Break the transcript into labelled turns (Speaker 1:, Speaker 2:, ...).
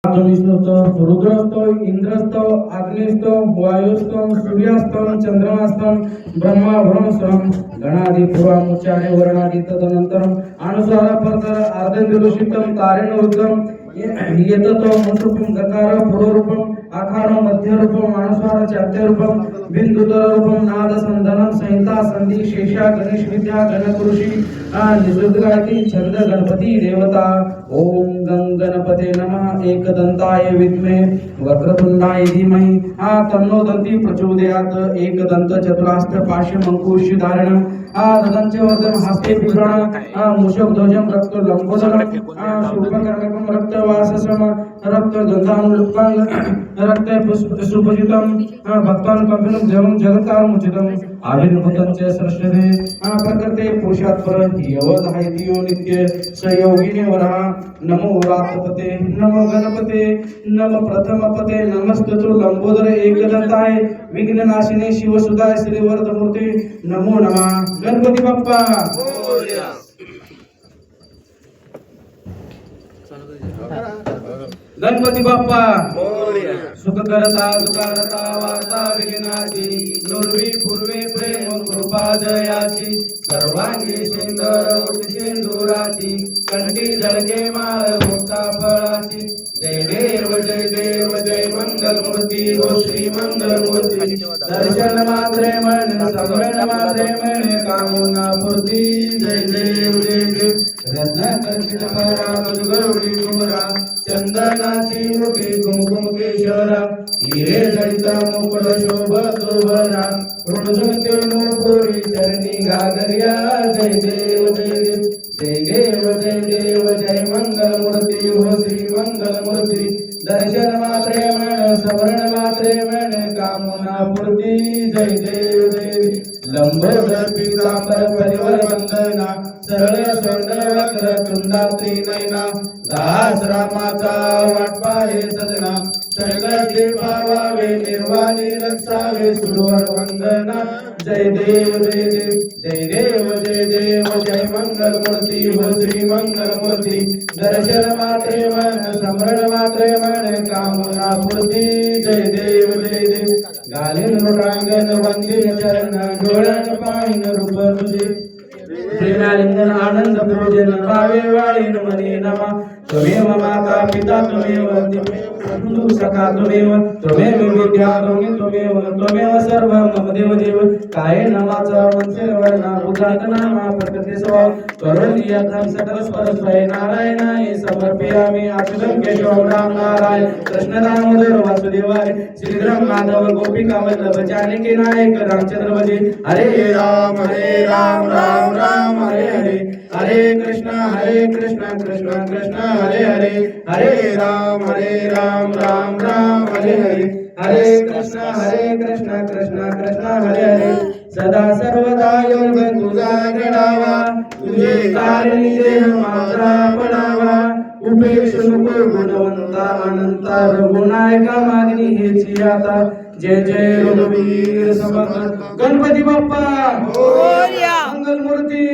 Speaker 1: रुद्रस्तो इंद्रस्तो अग्निस्तो वायुस्तो सूर्यास्तो चंद्रमास्तो ब्रह्मा ब्रह्मस्वरम गणादि पूर्वामुच्चारे वर्णादि तदनंतरम अनुसार परतर अर्धदिवसितम तारेण रुद्रम येततो मुसुपम गकार पूर्वरूपम आकार मध्य रूपम अनुसार चात्य रूपम बिंदुतर रूपम नाद संधनम संहिता संधि शेषा गणेश विद्या गणपुरुषी निसुद्गाती छंद गणपति देवता ओम गणपते नमः एकदंताय विद्महे वक्रतुंडाय धीमहि तन्नो दन्ति प्रचोदयात् एकदंत चतुरास्त्र पाशमंकुश धारण ददंच वर्धन हस्ते पिप्रण मूषक ध्वजं रक्त लंबोदरं शूर्पकर्णकं रक्तवाससम रक्त गंधानुलुप्तं रक्त सुपूजितं भक्तान् कपिलं देवं जगतामुचितं आविर्भूतं च सृष्टते प्रकृते पुरुषात् परं यवधायतियो नित्य सयोगिने वरः नमो रातपते नमो गणपते नमो प्रथमपते नमस्तुते लंबोदर एकदंताय विघ्ननाशिने शिवसुताय श्रीवरदमूर्ते नमो नमः गणपती बाप्पा मोरया। गणपती बाप्पा मोरया। सुख करता दुःखहर्ता वार्ता विघ्नाची नुर्वी पूर्वे प्रेम कृपा जयाची सर्वांगी सुंदर उठी सिंदुराची कंठी झळके माळ मुक्ता फळाची जय देव जय मंगल मूर्ती हो श्री मंगल मूर्ती दर्शन मात्रे मन समरण मात्रे मन कामना पूर्ती जय देव रत्न कंचित परा गौरी कुमरा चंदनाची मुठी कुमकुम केशरा हिरे जडिता मुकुट शोभतो भरा ऋणझुणते मुकुरी चरणी घागर्या जय देव जय मंगल मूर्ती हो श्री मंगल मूर्ती दर्शन मात्रे मन समरण मात्रे मन कामना पूर्ती जय देव लंबोदर पीतांबर परिवर वंदना सरळ सोंड वक्र तुंडा त्रिनयना दास रामाचा वाटपाहे सजना सगळे पावावे निर्वाणी रक्षावे सुरवर वंदना जय देव जय मंगल मूर्ती हो श्री मंगल मूर्ती दर्शन मात्रे मन समरण मात्रे मन कामना पूर्ती जय देव गालिन रोटांगण वंदिन चरण डोळ्यान पाहिन रूप तुझे प्रेमालिंगन आनंद पूजन भावे वाळीन मने नमा त्वमेव माता पिता त्वमेव बंधु सखा त्वमेव विद्या त्वमेव सर्व मम देव काये नामाचा वंशे वर्णा उदात नामा प्रकृती स्वभाव करुणीयतां सकल परस्पर नारायणाय समर्पयामि अच्युतं केशवं राम नारायण कृष्ण दामोदर वासुदेवाय श्रीधरं माधव गोपिका वल्लभ जानकी नायक रामचंद्र भजे हरे राम राम राम हरे हरे कृष्ण कृष्ण हरे हरे राम राम हरे हरे कृष्ण कृष्ण हरे सदा सर्वदा योग तुझा घडावा तुझे कारणी देह माझा पडावा उपेक्ष नको गुणवंता अनंता रघुनायका मागणी हेची आता जय रघुवीर समर्थ गणपती बाप्पा मोरया मंगल मूर्ती